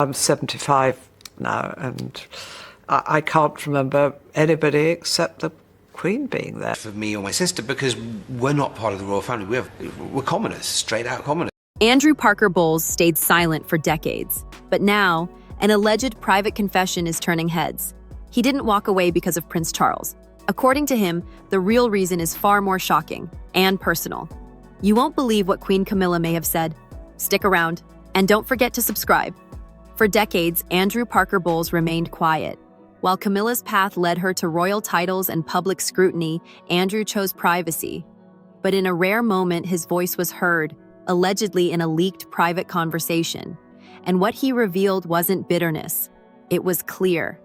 I'm 75 now, and I can't remember anybody except the Queen being there. For me or my sister, because we're not part of the royal family. We're commoners, straight out commoners. Andrew Parker Bowles stayed silent for decades, but now an alleged private confession is turning heads. He didn't walk away because of Prince Charles. According to him, the real reason is far more shocking and personal. You won't believe what Queen Camilla may have said. Stick around, and don't forget to subscribe. For decades, Andrew Parker Bowles remained quiet. While Camilla's path led her to royal titles and public scrutiny, Andrew chose privacy. But in a rare moment, his voice was heard, allegedly in a leaked private conversation. And what he revealed wasn't bitterness. It was clear.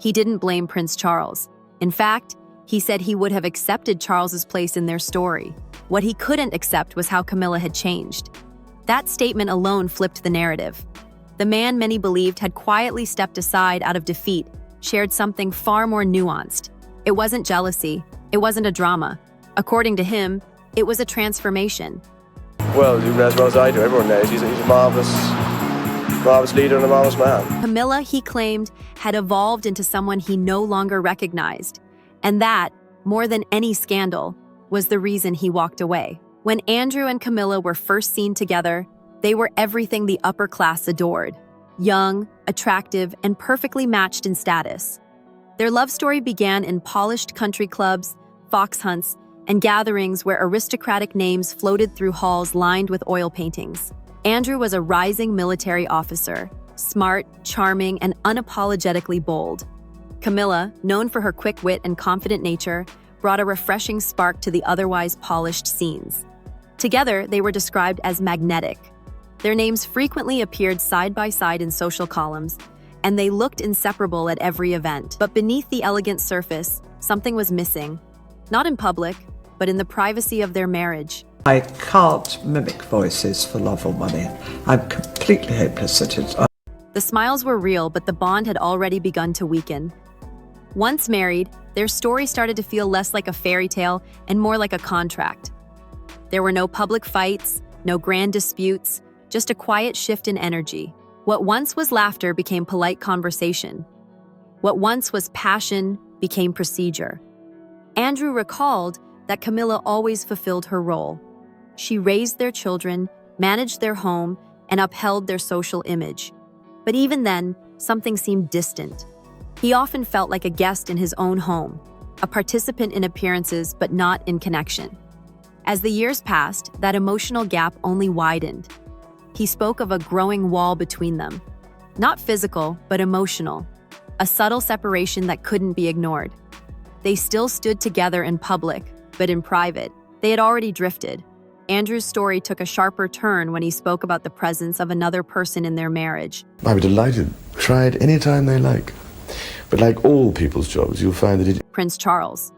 He didn't blame Prince Charles. In fact, he said he would have accepted Charles's place in their story. What he couldn't accept was how Camilla had changed. That statement alone flipped the narrative. The man many believed had quietly stepped aside out of defeat shared something far more nuanced. It wasn't jealousy. It wasn't a drama. According to him, it was a transformation. Well, you know as well as I do, everyone knows he's a marvelous leader and a marvelous man. Camilla, he claimed, had evolved into someone he no longer recognized. And that, more than any scandal, was the reason he walked away. When Andrew and Camilla were first seen together, they were everything the upper class adored. Young, attractive, and perfectly matched in status. Their love story began in polished country clubs, fox hunts, and gatherings where aristocratic names floated through halls lined with oil paintings. Andrew was a rising military officer, smart, charming, and unapologetically bold. Camilla, known for her quick wit and confident nature, brought a refreshing spark to the otherwise polished scenes. Together, they were described as magnetic. Their names frequently appeared side by side in social columns, and they looked inseparable at every event. But beneath the elegant surface, something was missing. Not in public, but in the privacy of their marriage. I can't mimic voices for love or money. I'm completely hopeless at it. The smiles were real, but the bond had already begun to weaken. Once married, their story started to feel less like a fairy tale and more like a contract. There were no public fights, no grand disputes, just a quiet shift in energy. What once was laughter became polite conversation. What once was passion became procedure. Andrew recalled that Camilla always fulfilled her role. She raised their children, managed their home, and upheld their social image. But even then, something seemed distant. He often felt like a guest in his own home, a participant in appearances but not in connection. As the years passed, that emotional gap only widened. He spoke of a growing wall between them. Not physical, but emotional. A subtle separation that couldn't be ignored. They still stood together in public, but in private, they had already drifted. Andrew's story took a sharper turn when he spoke about the presence of another person in their marriage. I'd be delighted. Try it anytime they like. But like all people's jobs, you'll find that it... Prince Charles.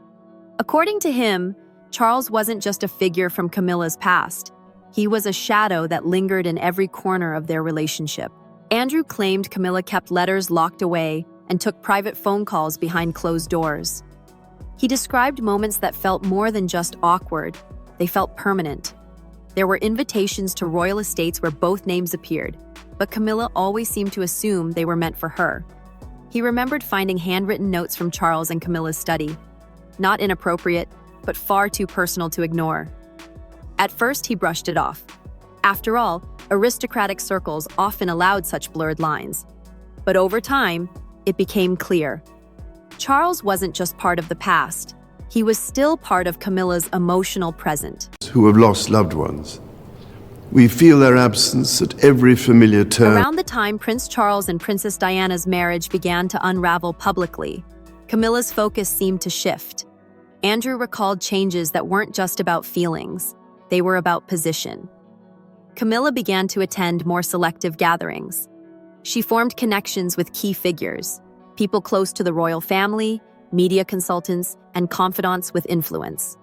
According to him, Charles wasn't just a figure from Camilla's past. He was a shadow that lingered in every corner of their relationship. Andrew claimed Camilla kept letters locked away and took private phone calls behind closed doors. He described moments that felt more than just awkward. They felt permanent. There were invitations to royal estates where both names appeared, but Camilla always seemed to assume they were meant for her. He remembered finding handwritten notes from Charles in Camilla's study. Not inappropriate, but far too personal to ignore. At first, he brushed it off. After all, aristocratic circles often allowed such blurred lines. But over time, it became clear. Charles wasn't just part of the past. He was still part of Camilla's emotional present. Who have lost loved ones. We feel their absence at every familiar turn. Around the time Prince Charles and Princess Diana's marriage began to unravel publicly, Camilla's focus seemed to shift. Andrew recalled changes that weren't just about feelings. They were about position. Camilla began to attend more selective gatherings. She formed connections with key figures, people close to the royal family, media consultants, and confidants with influence.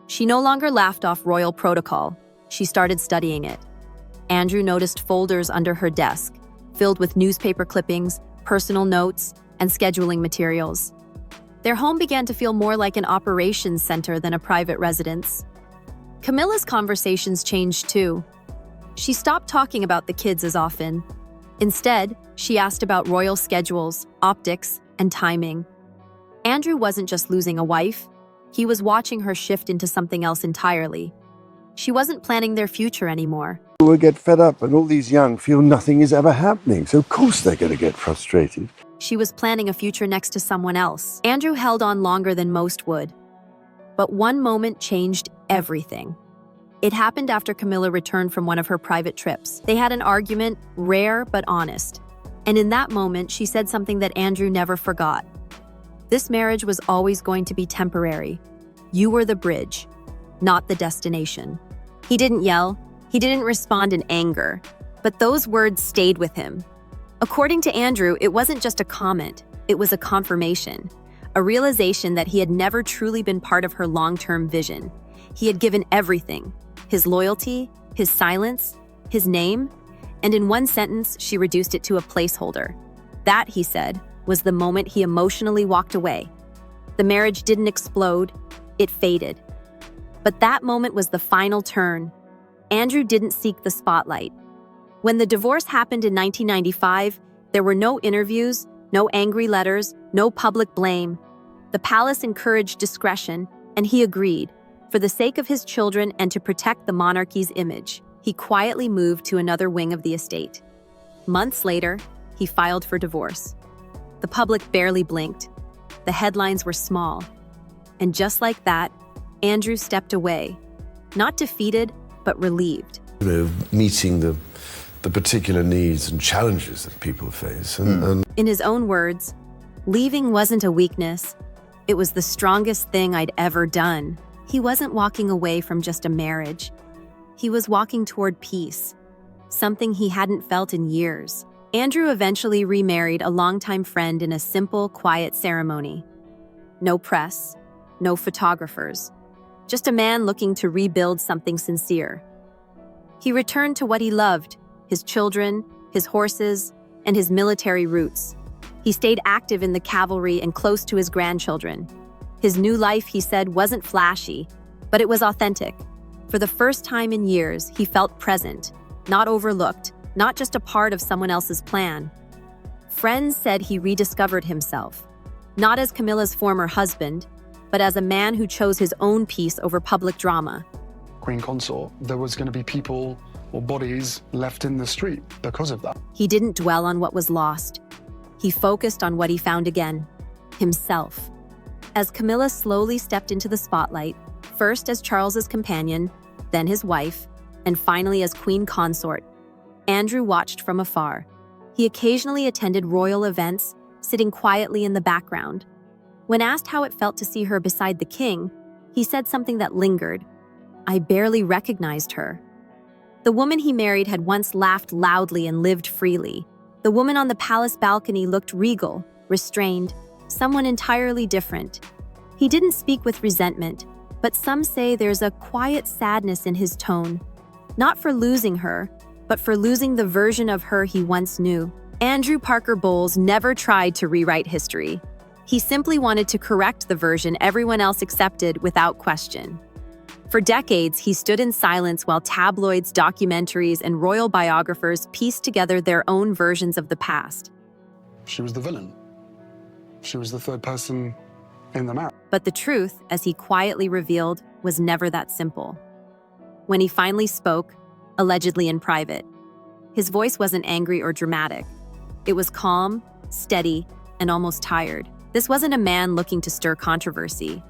She no longer laughed off royal protocol. She started studying it. Andrew noticed folders under her desk, filled with newspaper clippings, personal notes, and scheduling materials. Their home began to feel more like an operations center than a private residence. Camilla's conversations changed too. She stopped talking about the kids as often. Instead, she asked about royal schedules, optics, and timing. Andrew wasn't just losing a wife, he was watching her shift into something else entirely. She wasn't planning their future anymore. Will get fed up, and all these young feel nothing is ever happening, so of course they're going to get frustrated. She was planning a future next to someone else. Andrew held on longer than most would. But one moment changed everything. It happened after Camilla returned from one of her private trips. They had an argument, rare but honest. And in that moment, she said something that Andrew never forgot. This marriage was always going to be temporary. You were the bridge, not the destination. He didn't yell. He didn't respond in anger. But those words stayed with him. According to Andrew, it wasn't just a comment. It was a confirmation. A realization that he had never truly been part of her long-term vision. He had given everything. His loyalty, his silence, his name, and in one sentence, she reduced it to a placeholder. That, he said, was the moment he emotionally walked away. The marriage didn't explode, it faded. But that moment was the final turn. Andrew didn't seek the spotlight. When the divorce happened in 1995, there were no interviews, no angry letters, no public blame. The palace encouraged discretion, and he agreed. For the sake of his children and to protect the monarchy's image, he quietly moved to another wing of the estate. Months later, he filed for divorce. The public barely blinked. The headlines were small. And just like that, Andrew stepped away, not defeated, but relieved. Meeting the particular needs and challenges that people face. And In his own words, leaving wasn't a weakness. It was the strongest thing I'd ever done. He wasn't walking away from just a marriage. He was walking toward peace, something he hadn't felt in years. Andrew eventually remarried a longtime friend in a simple, quiet ceremony. No press, no photographers, just a man looking to rebuild something sincere. He returned to what he loved, his children, his horses, and his military roots. He stayed active in the cavalry and close to his grandchildren. His new life, he said, wasn't flashy, but it was authentic. For the first time in years, he felt present, not overlooked, not just a part of someone else's plan. Friends said he rediscovered himself, not as Camilla's former husband, but as a man who chose his own peace over public drama. Queen Consort, there was going to be people or bodies left in the street because of that. He didn't dwell on what was lost. He focused on what he found again, himself. As Camilla slowly stepped into the spotlight, first as Charles's companion, then his wife, and finally as Queen Consort, Andrew watched from afar. He occasionally attended royal events, sitting quietly in the background. When asked how it felt to see her beside the king, he said something that lingered. I barely recognized her. The woman he married had once laughed loudly and lived freely. The woman on the palace balcony looked regal, restrained, someone entirely different. He didn't speak with resentment, but some say there's a quiet sadness in his tone. Not for losing her, but for losing the version of her he once knew. Andrew Parker Bowles never tried to rewrite history. He simply wanted to correct the version everyone else accepted without question. For decades, he stood in silence while tabloids, documentaries, and royal biographers pieced together their own versions of the past. She was the villain. She was the third person in the marriage. But the truth, as he quietly revealed, was never that simple. When he finally spoke, allegedly in private, his voice wasn't angry or dramatic. It was calm, steady, and almost tired. This wasn't a man looking to stir controversy.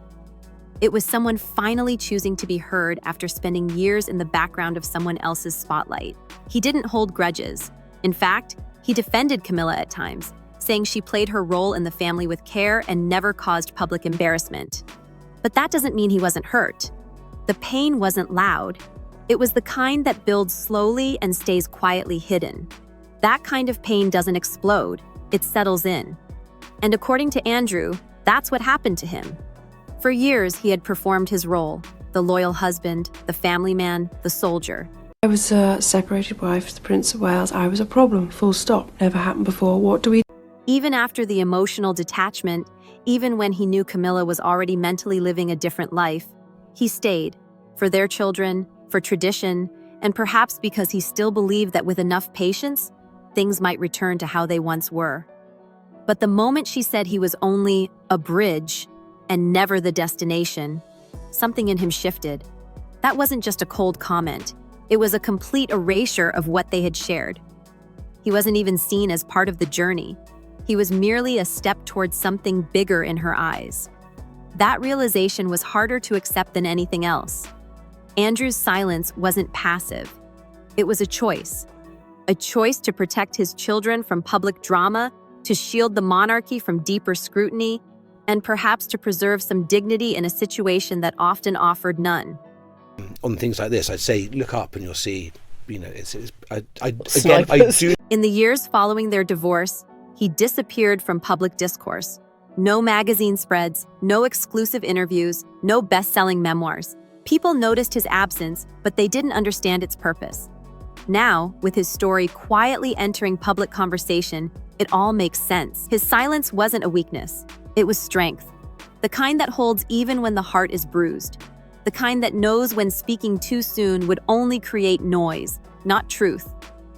It was someone finally choosing to be heard after spending years in the background of someone else's spotlight. He didn't hold grudges. In fact, he defended Camilla at times, saying she played her role in the family with care and never caused public embarrassment. But that doesn't mean he wasn't hurt. The pain wasn't loud. It was the kind that builds slowly and stays quietly hidden. That kind of pain doesn't explode, it settles in. And according to Andrew, that's what happened to him. For years, he had performed his role, the loyal husband, the family man, the soldier. I was a separated wife to the Prince of Wales. I was a problem, full stop. Never happened before. What do we do? Even after the emotional detachment, even when he knew Camilla was already mentally living a different life, he stayed, for their children, for tradition, and perhaps because he still believed that with enough patience, things might return to how they once were. But the moment she said he was only a bridge and never the destination, something in him shifted. That wasn't just a cold comment. It was a complete erasure of what they had shared. He wasn't even seen as part of the journey. He was merely a step towards something bigger in her eyes. That realization was harder to accept than anything else. Andrew's silence wasn't passive. It was a choice to protect his children from public drama, to shield the monarchy from deeper scrutiny, and perhaps to preserve some dignity in a situation that often offered none. On things like this, I'd say, look up and you'll see, I do. In the years following their divorce, he disappeared from public discourse. No magazine spreads, no exclusive interviews, no best-selling memoirs. People noticed his absence, but they didn't understand its purpose. Now, with his story quietly entering public conversation, it all makes sense. His silence wasn't a weakness. It was strength. The kind that holds even when the heart is bruised. The kind that knows when speaking too soon would only create noise, not truth.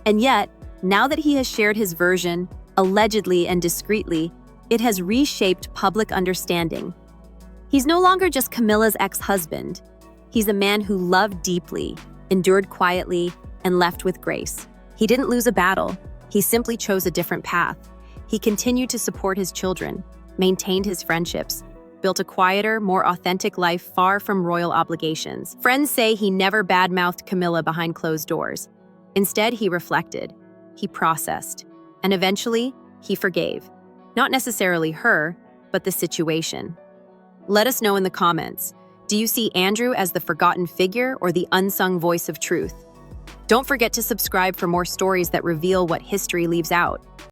And yet, now that he has shared his version, allegedly and discreetly, it has reshaped public understanding. He's no longer just Camilla's ex-husband. He's a man who loved deeply, endured quietly, and left with grace. He didn't lose a battle. He simply chose a different path. He continued to support his children, maintained his friendships, built a quieter, more authentic life far from royal obligations. Friends say he never badmouthed Camilla behind closed doors. Instead, he reflected, he processed, and eventually, he forgave. Not necessarily her, but the situation. Let us know in the comments. Do you see Andrew as the forgotten figure or the unsung voice of truth? Don't forget to subscribe for more stories that reveal what history leaves out.